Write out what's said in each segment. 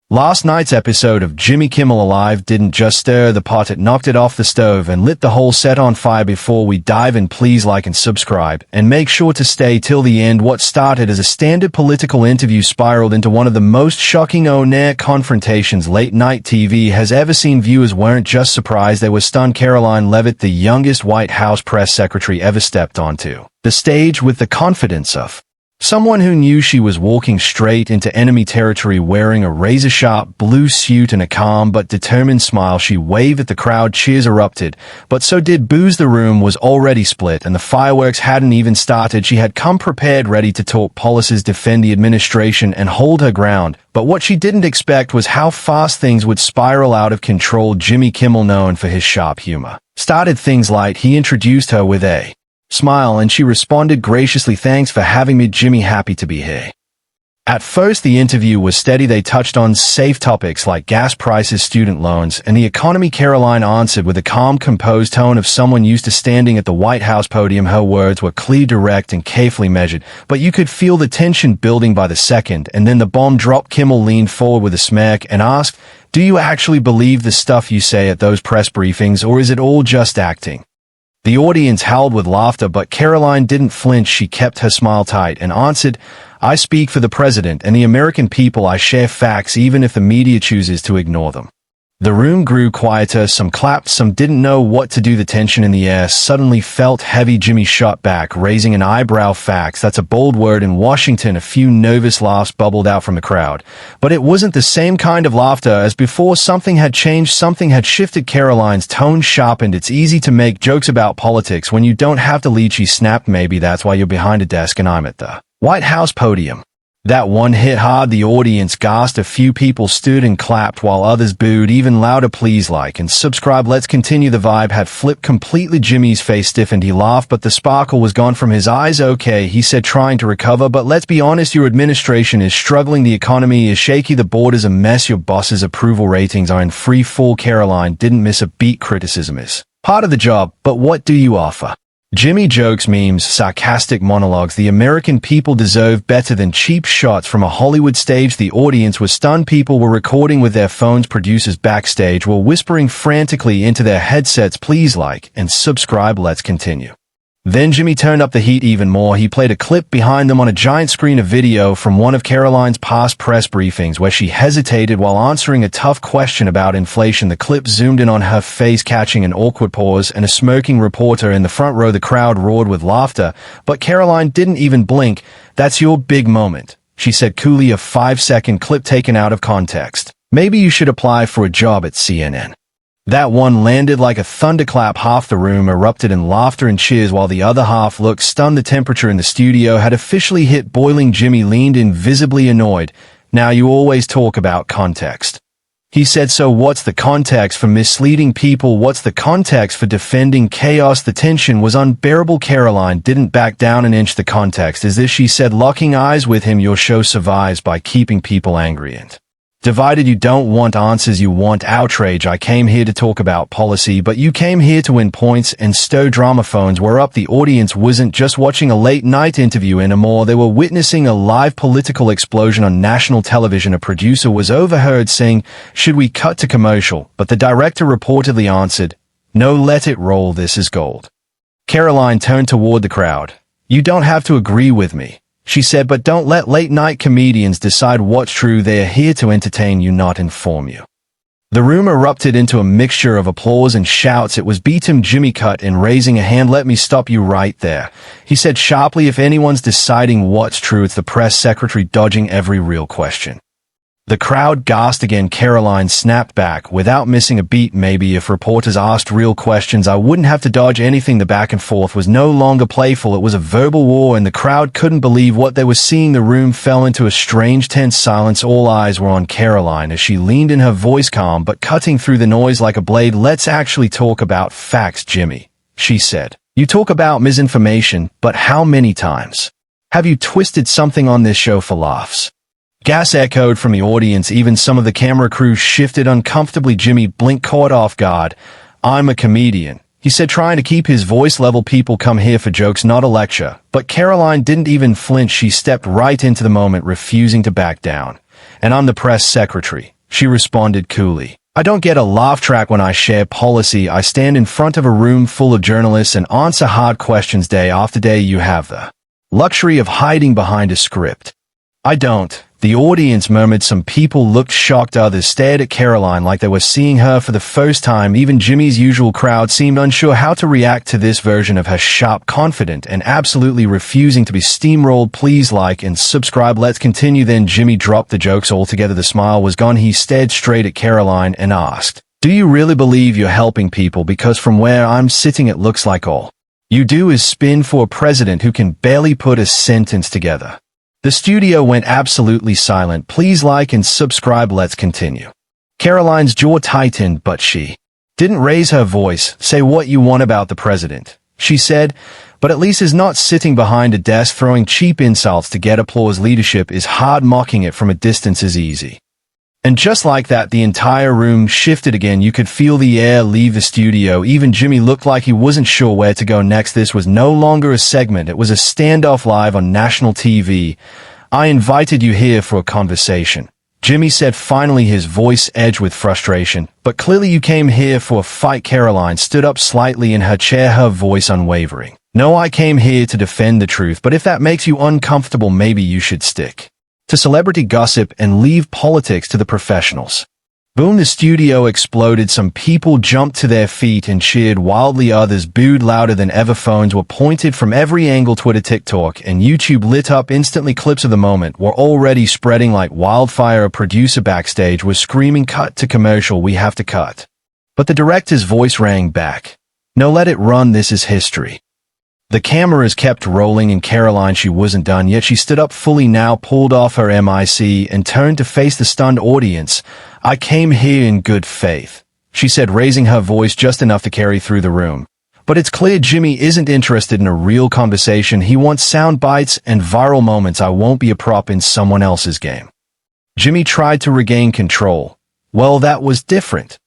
Last night's episode of Jimmy Kimmel Alive didn't just stir the pot, it knocked it off the stove and lit the whole set on fire. Before we dive in, please like and subscribe, and make sure to stay till the end. What started as a standard political interview spiraled into one of the most shocking on-air confrontations late-night TV has ever seen. Viewers weren't just surprised, they were stunned. Karoline Leavitt, the youngest White House press secretary ever, stepped onto the stage with the confidence of someone who knew she was walking straight into enemy territory. Wearing a razor-sharp blue suit and a calm but determined smile, she waved at the crowd. Cheers erupted, but so did boos. The room was already split, and the fireworks hadn't even started. She had come prepared, ready to talk policies, defend the administration, and hold her ground. But what she didn't expect was how fast things would spiral out of control. Jimmy Kimmel, known for his sharp humor, started things light. He introduced her with a smile, and she responded graciously, "Thanks for having me, Jimmy. Happy to be here." At first, the interview was steady. They touched on safe topics like gas prices, student loans, and the economy. Karoline answered with a calm, composed tone of someone used to standing at the White House podium. Her words were clear, direct, and carefully measured, but you could feel the tension building by the second. And then the bomb dropped. Kimmel leaned forward with a smirk and asked, "Do you actually believe the stuff you say at those press briefings, or is it all just acting?" The audience howled with laughter, but Karoline didn't flinch. She kept her smile tight and answered, "I speak for the president and the American people. I share facts even if the media chooses to ignore them." The room grew quieter. Some clapped, some didn't know what to do. The tension in the air suddenly felt heavy. Jimmy shot back, raising an eyebrow. "Facts, that's a bold word in Washington." A few nervous laughs bubbled out from the crowd, but it wasn't the same kind of laughter as before. Something had changed, something had shifted. Karoline's tone sharpened. "It's easy to make jokes about politics when you don't have to lead," she snapped. "Maybe that's why you're behind a desk and I'm at the White House podium." That one hit hard. The audience gasped. A few people stood and clapped while others booed even louder. "Please like and subscribe. Let's continue." The vibe had flipped completely. Jimmy's face stiffened. He laughed, but the sparkle was gone from his eyes. "Okay," he said, trying to recover, "but let's be honest, your administration is struggling. The economy is shaky. The border's a mess. Your boss's approval ratings are in free fall." Karoline didn't miss a beat. "Criticism is part of the job, but what do you offer?" Jimmy jokes, memes, sarcastic monologues. "The American people deserve better than cheap shots from a Hollywood stage." The audience was stunned. People were recording with their phones. Producers backstage were whispering frantically into their headsets, "Please like and subscribe. Let's continue." Then Jimmy turned up the heat even more. He played a clip behind them on a giant screen of video from one of Karoline's past press briefings where she hesitated while answering a tough question about inflation. The clip zoomed in on her face, catching an awkward pause and a smirking reporter in the front row. The crowd roared with laughter, but Karoline didn't even blink. "That's your big moment," she said coolly, a 5-second clip taken out of context. "Maybe you should apply for a job at CNN." That one landed like a thunderclap. Half the room erupted in laughter and cheers while the other half looked stunned. The temperature in the studio had officially hit boiling. Jimmy leaned in, visibly annoyed. "Now you always talk about context," he said. "So what's the context for misleading people? What's the context for defending chaos?" The tension was unbearable. Karoline didn't back down an inch. "The context is this," she said, locking eyes with him. "Your show survives by keeping people angry and divided. You don't want answers, you want outrage. I came here to talk about policy, but you came here to win points and stir drama." Phones were up. The audience wasn't just watching a late-night interview anymore. They were witnessing a live political explosion on national television. A producer was overheard saying, "Should we cut to commercial?" But the director reportedly answered, "No, let it roll. This is gold." Karoline turned toward the crowd. "You don't have to agree with me," she said, "but don't let late-night comedians decide what's true. They're here to entertain you, not inform you." The room erupted into a mixture of applause and shouts. "It was beat him." Jimmy cut in, raising a hand. "Let me stop you right there," he said sharply. "If anyone's deciding what's true, it's the press secretary, dodging every real question." The crowd gasped again. Karoline snapped back without missing a beat. "Maybe if reporters asked real questions, I wouldn't have to dodge anything." The back and forth was no longer playful. It was a verbal war, and the crowd couldn't believe what they were seeing. The room fell into a strange, tense silence. All eyes were on Karoline as she leaned in, her voice calm but cutting through the noise like a blade. "Let's actually talk about facts, Jimmy," she said. "You talk about misinformation, but how many times have you twisted something on this show for laughs?" Gas echoed from the audience. Even some of the camera crew shifted uncomfortably. Jimmy blinked, caught off guard. "I'm a comedian," he said, trying to keep his voice level. "People come here for jokes, not a lecture." But Karoline didn't even flinch. She stepped right into the moment, refusing to back down. "And I'm the press secretary," she responded coolly. I don't get a laugh track when I share policy. I stand in front of a room full of journalists and answer hard questions day after day. You have the luxury of hiding behind a script. I don't. The audience murmured. Some people looked shocked. Others stared at Karoline like they were seeing her for the first time. Even Jimmy's usual crowd seemed unsure how to react to this version of her, sharp, confident, and absolutely refusing to be steamrolled. Please like and subscribe. Let's continue. Then Jimmy dropped the jokes altogether. The smile was gone. He stared straight at Karoline and asked, "Do you really believe you're helping people? Because from where I'm sitting it looks like all you do is spin for a president who can barely put a sentence together." The studio went absolutely silent. Please like and subscribe. Let's continue. Karoline's jaw tightened, but she didn't raise her voice. Say what you want about the president, she said, but at least is not sitting behind a desk throwing cheap insults to get applause. Leadership is hard. Mocking it from a distance is easy. And just like that, the entire room shifted again. You could feel the air leave the studio. Even Jimmy looked like he wasn't sure where to go next. This was no longer a segment. It was a standoff live on national TV. I invited you here for a conversation, Jimmy said finally, his voice edged with frustration. But clearly you came here for a fight. Karoline stood up slightly in her chair, her voice unwavering. No, I came here to defend the truth, but if that makes you uncomfortable, maybe you should stick to celebrity gossip and leave politics to the professionals. Boom, the studio exploded. Some people jumped to their feet and cheered wildly. Others booed louder than ever. Phones were pointed from every angle. Twitter, TikTok, and YouTube lit up instantly. Clips of the moment were already spreading like wildfire. A producer backstage was screaming, "Cut to commercial, we have to cut." But the director's voice rang back. "No, let it run, this is history." The cameras kept rolling, and Karoline, she wasn't done yet. She stood up fully now, pulled off her mic, and turned to face the stunned audience. "I came here in good faith," she said, raising her voice just enough to carry through the room. "But it's clear Jimmy isn't interested in a real conversation. He wants sound bites and viral moments. I won't be a prop in someone else's game." Jimmy tried to regain control. "Well, that was different,"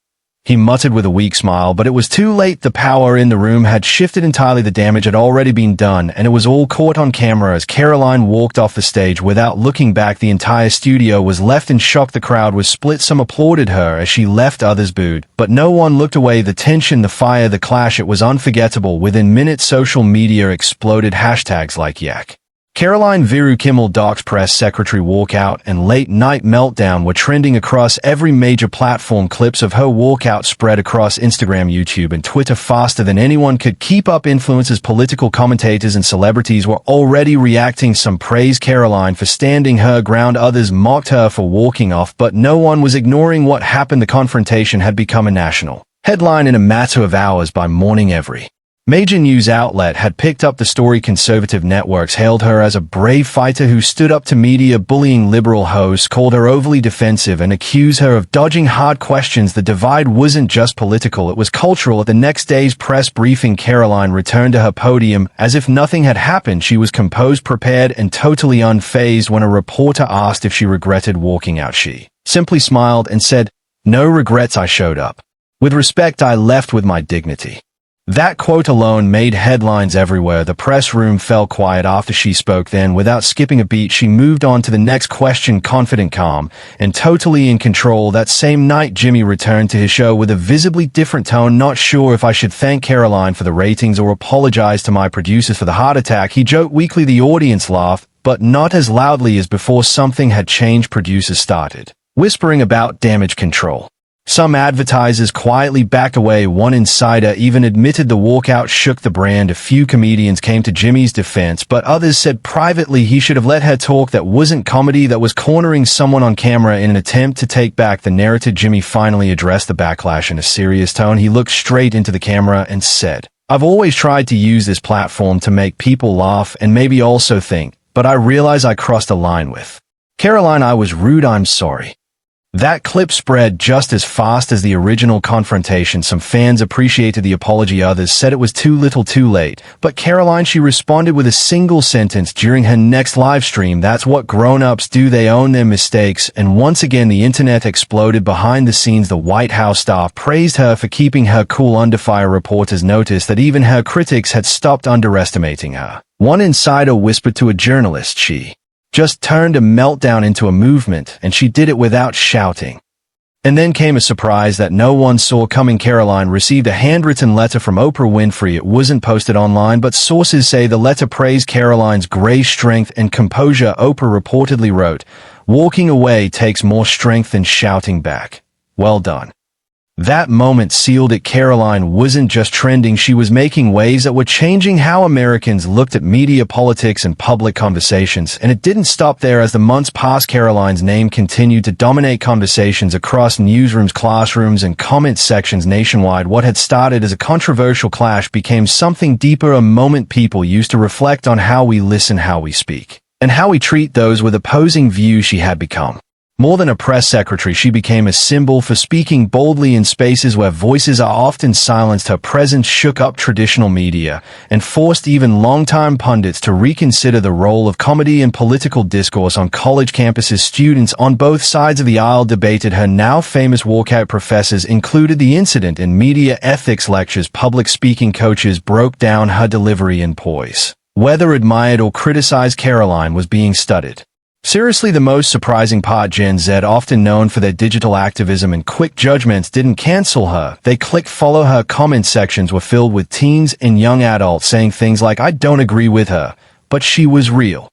he muttered with a weak smile, but it was too late. The power in the room had shifted entirely. The damage had already been done, and it was all caught on camera as Karoline walked off the stage without looking back. The entire studio was left in shock. The crowd was split. Some applauded her as she left, others booed, but no one looked away. The tension, the fire, the clash, it was unforgettable. Within minutes, social media exploded. Hashtags like Yak Karoline Viru, Kimmel Docs, press secretary walkout, and late night meltdown were trending across every major platform. Clips of her walkout spread across Instagram, YouTube, and Twitter faster than anyone could keep up. Influencers, political commentators, and celebrities were already reacting. Some praised Karoline for standing her ground, others mocked her for walking off, but no one was ignoring what happened. The confrontation had become a national headline in a matter of hours. By morning, every major news outlet had picked up the story. Conservative networks hailed her as a brave fighter who stood up to media bullying. Liberal hosts called her overly defensive and accused her of dodging hard questions. The divide wasn't just political, it was cultural. At the next day's press briefing, Karoline returned to her podium as if nothing had happened. She was composed, prepared, and totally unfazed. When a reporter asked if she regretted walking out, she simply smiled and said, "No regrets, I showed up with respect. I left with my dignity." That quote alone made headlines everywhere. The press room fell quiet after she spoke. Then, without skipping a beat, she moved on to the next question, confident, calm, and totally in control. That same night, Jimmy returned to his show with a visibly different tone. "Not sure if I should thank Karoline for the ratings or apologize to my producers for the heart attack," he joked weakly. The audience laughed, but not as loudly as before. Something had changed. Producers started whispering about damage control. Some advertisers quietly backed away. One insider even admitted the walkout shook the brand. A few comedians came to Jimmy's defense, but others said privately he should have let her talk. That wasn't comedy, that was cornering someone on camera in an attempt to take back the narrative. Jimmy finally addressed the backlash in a serious tone. He looked straight into the camera and said, "I've always tried to use this platform to make people laugh and maybe also think, but I realize I crossed a line with Karoline. I was rude, I'm sorry." That clip spread just as fast as the original confrontation. Some fans appreciated the apology, others said it was too little too late. But Karoline, she responded with a single sentence during her next live stream: "That's what grown-ups do, they own their mistakes." And once again the internet exploded. Behind the scenes, the White House staff praised her for keeping her cool under fire. Reporters noticed that even her critics had stopped underestimating her. One insider whispered to a journalist she just turned a meltdown into a movement, and she did it without shouting. And then came a surprise that no one saw coming. Karoline received a handwritten letter from Oprah Winfrey. It wasn't posted online, but sources say the letter praised Karoline's grace, strength, and composure. Oprah reportedly wrote, "Walking away takes more strength than shouting back. Well done." That moment sealed it. Karoline wasn't just trending, she was making waves that were changing how Americans looked at media, politics, and public conversations. And it didn't stop there. As the months passed, Karoline's name continued to dominate conversations across newsrooms, classrooms, and comment sections nationwide. What had started as a controversial clash became something deeper, a moment people used to reflect on how we listen, how we speak, and how we treat those with opposing views. She had become more than a press secretary. She became a symbol for speaking boldly in spaces where voices are often silenced. Her presence shook up traditional media and forced even longtime pundits to reconsider the role of comedy in political discourse on college campuses. Students on both sides of the aisle debated her now famous walkout. Professors included the incident in media ethics lectures. Public speaking coaches broke down her delivery and poise. Whether admired or criticized, Karoline was being studied. Seriously, the most surprising part, Gen Z, often known for their digital activism and quick judgments, didn't cancel her. They clicked follow. Her comment sections were filled with teens and young adults saying things like, "I don't agree with her, but she was real."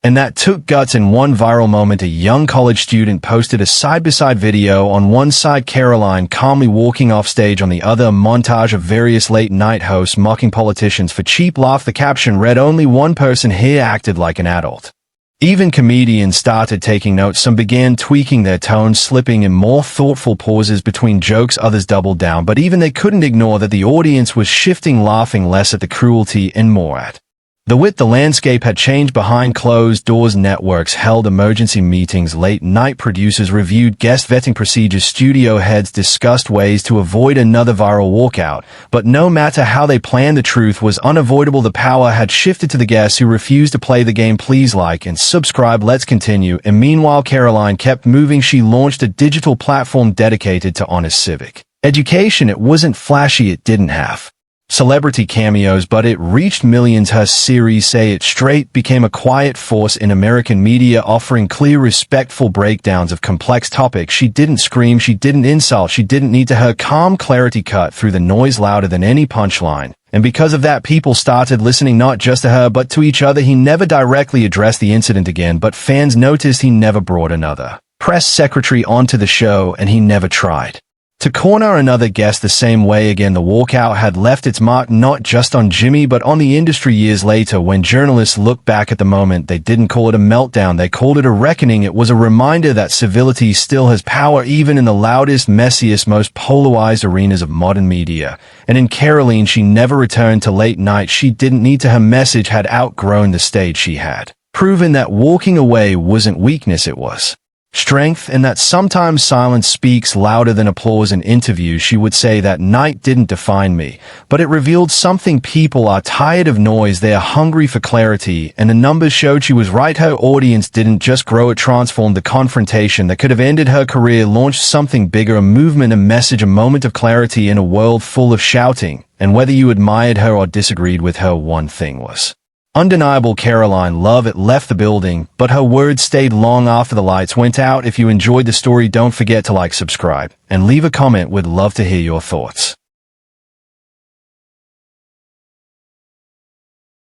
And that took guts. In one viral moment, a young college student posted a side-by-side video. On one side, Karoline calmly walking off stage, on the other, a montage of various late-night hosts mocking politicians for cheap laugh. The caption read, "Only one person here acted like an adult." Even comedians started taking notes. Some began tweaking their tone, slipping in more thoughtful pauses between jokes. Others doubled down, but even they couldn't ignore that the audience was shifting, laughing less at the cruelty and more at the wit. The landscape had changed behind closed doors. Networks held emergency meetings. Late night producers reviewed guest vetting procedures. Studio heads discussed ways to avoid another viral walkout. But no matter how they planned, the truth was unavoidable. The power had shifted to the guests who refused to play the game. Please like and subscribe. Let's continue. And meanwhile, Karoline kept moving. She launched a digital platform dedicated to honest civic education. It wasn't flashy. It didn't have celebrity cameos, but it reached millions. Her series, Say It Straight, became a quiet force in American media, offering clear, respectful breakdowns of complex topics. She didn't scream, she didn't insult, she didn't need to. Her calm clarity cut through the noise louder than any punchline. And because of that, people started listening not just to her, but to each other. He never directly addressed the incident again, but fans noticed he never brought another press secretary onto the show, and he never tried to corner another guest the same way again. The walkout had left its mark not just on Jimmy, but on the industry. Years later, when journalists look back at the moment, they didn't call it a meltdown, they called it a reckoning. It was a reminder that civility still has power, even in the loudest, messiest, most polarized arenas of modern media. And in Karoline, she never returned to late night. She didn't need to. Her message had outgrown the stage. She had proven that walking away wasn't weakness, it was strength, and that sometimes silence speaks louder than applause. In interviews, she would say that night didn't define me, but it revealed something. People are tired of noise, they are hungry for clarity, and the numbers showed she was right. Her audience didn't just grow, it transformed. The confrontation that could have ended her career launched something bigger, a movement, a message, a moment of clarity in a world full of shouting. And whether you admired her or disagreed with her, one thing was undeniable: Karoline Leavitt left the building, but her words stayed long after the lights went out. If you enjoyed the story, don't forget to like, subscribe, and leave a comment. We'd love to hear your thoughts.